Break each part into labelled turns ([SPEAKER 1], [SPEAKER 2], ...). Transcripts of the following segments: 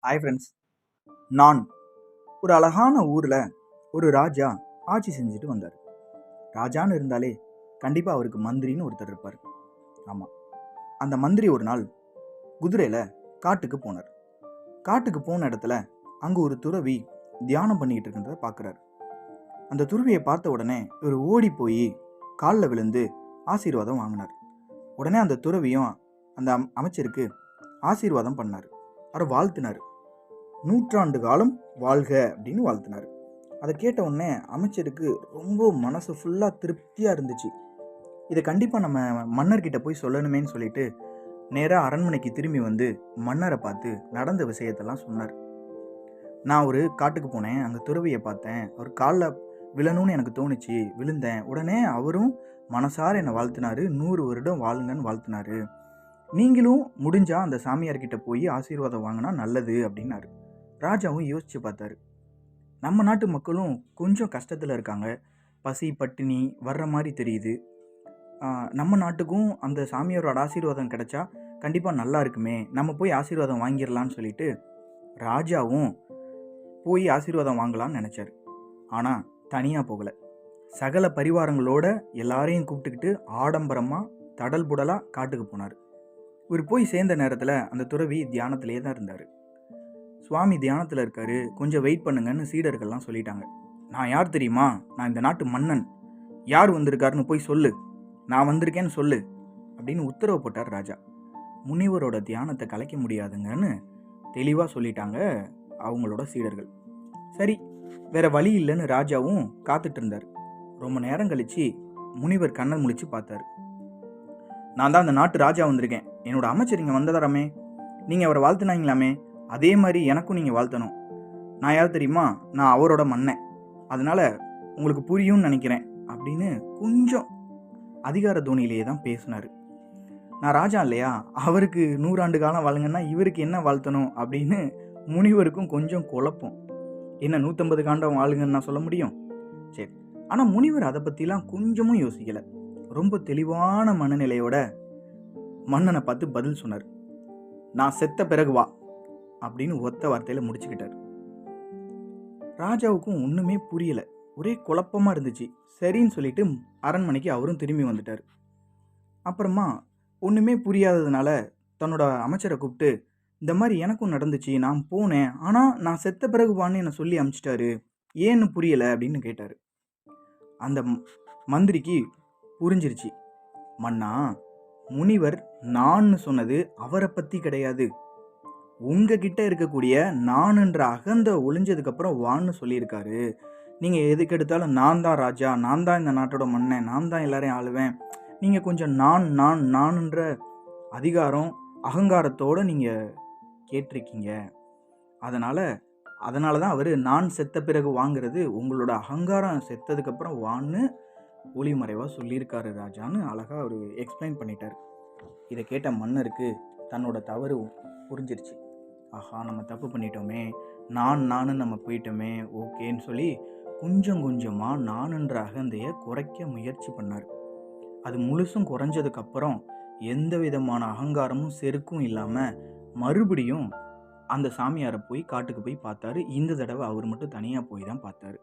[SPEAKER 1] Hi friends. நான் ஒரு அழகான ஊரில் ஒரு ராஜா ஆட்சி செஞ்சுட்டு வந்தார். ராஜான்னு இருந்தாலே கண்டிப்பாக அவருக்கு மந்திரின்னு ஒருத்தர் இருப்பார். ஆமாம், அந்த மந்திரி ஒரு நாள் குதிரையில் காட்டுக்கு போனார். காட்டுக்கு போன இடத்துல அங்கே ஒரு துறவி தியானம் பண்ணிக்கிட்டு இருக்கிறத பார்க்குறாரு. அந்த துறவியை பார்த்த உடனே இவர் ஓடி போய் காலில் விழுந்து ஆசீர்வாதம் வாங்கினார். உடனே அந்த துறவியும் அந்த அமைச்சருக்கு ஆசீர்வாதம் பண்ணார். அவரை வாழ்த்தினார். 100 ஆண்டு காலம் வாழ்க அப்படின்னு வாழ்த்தினார். அதை கேட்ட உடனே அமைச்சருக்கு ரொம்ப மனசு ஃபுல்லாக திருப்தியாக இருந்துச்சு. இதை கண்டிப்பாக நம்ம மன்னர்கிட்ட போய் சொல்லணுமேன்னு சொல்லிட்டு நேராக அரண்மனைக்கு திரும்பி வந்து மன்னரை பார்த்து நடந்த விஷயத்தெல்லாம் சொன்னார். நான் ஒரு காட்டுக்கு போனேன், அங்கே துறவியை பார்த்தேன், அவர் காலில் விழணும்னு எனக்கு தோணுச்சு, விழுந்தேன். உடனே அவரும் மனசார என்னை வாழ்த்தினாரு, 100 வருடம் வாழுங்கன்னு வாழ்த்தினாரு. நீங்களும் முடிஞ்சா அந்த சாமியார்கிட்ட போய் ஆசீர்வாதம் வாங்கினா நல்லது அப்படின்னாரு. ராஜாவும் யோசிச்சு பார்த்தாரு. நம்ம நாட்டு மக்களும் கொஞ்சம் கஷ்டத்தில் இருக்காங்க, பசி பட்டினி வர்ற மாதிரி தெரியுது. நம்ம நாட்டுக்கும் அந்த சாமியாரோட ஆசீர்வாதம் கிடைச்சா கண்டிப்பாக நல்லா இருக்குமே, நம்ம போய் ஆசீர்வாதம் வாங்கிடலான்னு சொல்லிட்டு ராஜாவும் போய் ஆசீர்வாதம் வாங்கலான்னு நினச்சார். ஆனால் தனியாக போகலை, சகல பரிவாரங்களோட எல்லாரையும் கூப்பிட்டுக்கிட்டு ஆடம்பரமாக தடல் புடலாக காட்டுக்கு போனார். இவர் போய் சேர்ந்த நேரத்தில் அந்த துறவி தியானத்திலே தான் இருந்தார். சுவாமி தியானத்தில் இருக்காரு, கொஞ்சம் வெயிட் பண்ணுங்கன்னு சீடர்கள்லாம் சொல்லிட்டாங்க. நான் யார் தெரியுமா, நான் இந்த நாட்டு மன்னன், யார் வந்திருக்காருன்னு போய் சொல்லு, நான் வந்திருக்கேன்னு சொல்லு அப்படின்னு உத்தரவு போட்டார் ராஜா. முனிவரோட தியானத்தை கலைக்க முடியாதுங்கன்னு தெளிவாக சொல்லிட்டாங்க அவங்களோட சீடர்கள். சரி, வேற வழி இல்லைன்னு ராஜாவும் காத்துட்டு இருந்தார். ரொம்ப நேரம் கழிச்சு முனிவர் கண்ணை முழிச்சு பார்த்தாரு. நான் தான் அந்த நாட்டு ராஜா வந்திருக்கேன், என்னோட அமைச்சர் இங்கே வந்ததாராமே, நீங்கள் அவரை வாழ்த்துனாங்களாமே, அதே மாதிரி எனக்கும் நீங்கள் வாழ்த்தணும். நான் யார் தெரியுமா, நான் அவரோட மன்னன், அதனால் உங்களுக்கு புரியும்னு நினைக்கிறேன் அப்படின்னு கொஞ்சம் அதிகார தோனியிலேயே தான் பேசினார். நான் ராஜா இல்லையா, அவருக்கு 100 ஆண்டு காலம் வாழுங்கன்னா இவருக்கு என்ன வாழ்த்தணும் அப்படின்னு முனிவருக்கும் கொஞ்சம் குழப்பம். என்ன 150 காண்டம் வாழுங்கன்னு நான் சொல்ல முடியும்? சரி, ஆனால் முனிவர் அதை பற்றிலாம் கொஞ்சமும் யோசிக்கலை. ரொம்ப தெளிவான மனநிலையோட மன்னனை பார்த்து பதில் சொன்னார். நான் செத்த பிறகு வா அப்படின்னு ஒத்த வார்த்தையில் முடிச்சுக்கிட்டார். ராஜாவுக்கும் ஒன்றுமே புரியலை, ஒரே குழப்பமாக இருந்துச்சு. சரின்னு சொல்லிட்டு அரண்மனைக்கு அவரும் திரும்பி வந்துட்டார். அப்புறமா ஒன்றுமே புரியாததுனால தன்னோட அமைச்சரை கூப்பிட்டு, இந்த மாதிரி எனக்கும் நடந்துச்சு, நான் போனேன், ஆனால் நான் செத்த பிறகு வான்னு என்னை சொல்லி அனுப்பிச்சிட்டாரு, ஏன்னு புரியலை அப்படின்னு கேட்டார். அந்த மந்திரிக்கு புரிஞ்சிருச்சு. மன்னா, முனிவர் நான் சொன்னது அவரை பற்றி கிடையாது, உங்ககிட்ட இருக்கக்கூடிய நான்ன்ற அகந்த ஒளிஞ்சதுக்கப்புறம் வான்னு சொல்லியிருக்காரு. நீங்கள் எதுக்கு எடுத்தாலும் நான் தான் ராஜா, நான் தான் இந்த நாட்டோட மன்னன், நான் தான் எல்லாரையும் ஆளுவேன், நீங்கள் கொஞ்சம் நான்ன்ற அதிகாரம் அகங்காரத்தோடு நீங்கள் கேட்டிருக்கீங்க. அதனால தான் அவர் நான் செத்த பிறகு வாங்கிறது உங்களோட அகங்காரம் செத்ததுக்கப்புறம் வான்னு ஒளிமறைவாக சொல்லியிருக்காரு ராஜான்னு அழகாக அவர் எக்ஸ்பிளைன் பண்ணிட்டார். இதை கேட்ட மன்னருக்கு தன்னோட தவறு புரிஞ்சிருச்சு. ஆஹா, நம்ம தப்பு பண்ணிட்டோமே, நானு நம்ம போயிட்டோமே, ஓகேன்னு சொல்லி கொஞ்சம் கொஞ்சமாக நானுன்ற அகந்தையை குறைக்க முயற்சி பண்ணார். அது முழுசும் குறைஞ்சதுக்கப்புறம் எந்த விதமான அகங்காரமும் செருக்கும் இல்லாமல் மறுபடியும் அந்த சாமியாரை போய் காட்டுக்கு போய் பார்த்தாரு. இந்த தடவை அவர் மட்டும் தனியாக போய் தான் பார்த்தாரு.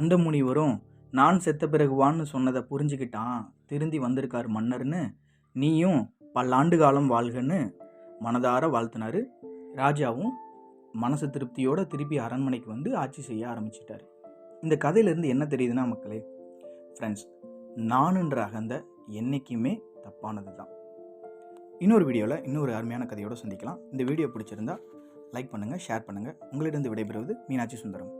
[SPEAKER 1] அந்த முனிவரும் நான் செத்த பிறகு வான்னு சொன்னதை புரிஞ்சுக்கிட்டான், திருந்தி வந்திருக்கார் மன்னர்னு, நீயும் பல்லாண்டு காலம் வாழ்கன்னு மனதார வாழ்த்தினார். ராஜாவும் மனசு திருப்தியோடு திருப்பி அரண்மனைக்கு வந்து ஆட்சி செய்ய ஆரம்பிச்சிட்டார். இந்த கதையிலேருந்து என்ன தெரியுதுன்னா மக்களே, ஃப்ரெண்ட்ஸ், நானுன்ற அகந்தை என்றைக்குமே தப்பானது தான். இன்னொரு வீடியோவில் இன்னொரு அருமையான கதையோடு சந்திக்கலாம். இந்த வீடியோ பிடிச்சிருந்தா லைக் பண்ணுங்கள், ஷேர் பண்ணுங்கள். உங்களிடம் விடைபெறுவது மீனாட்சி சுந்தரம்.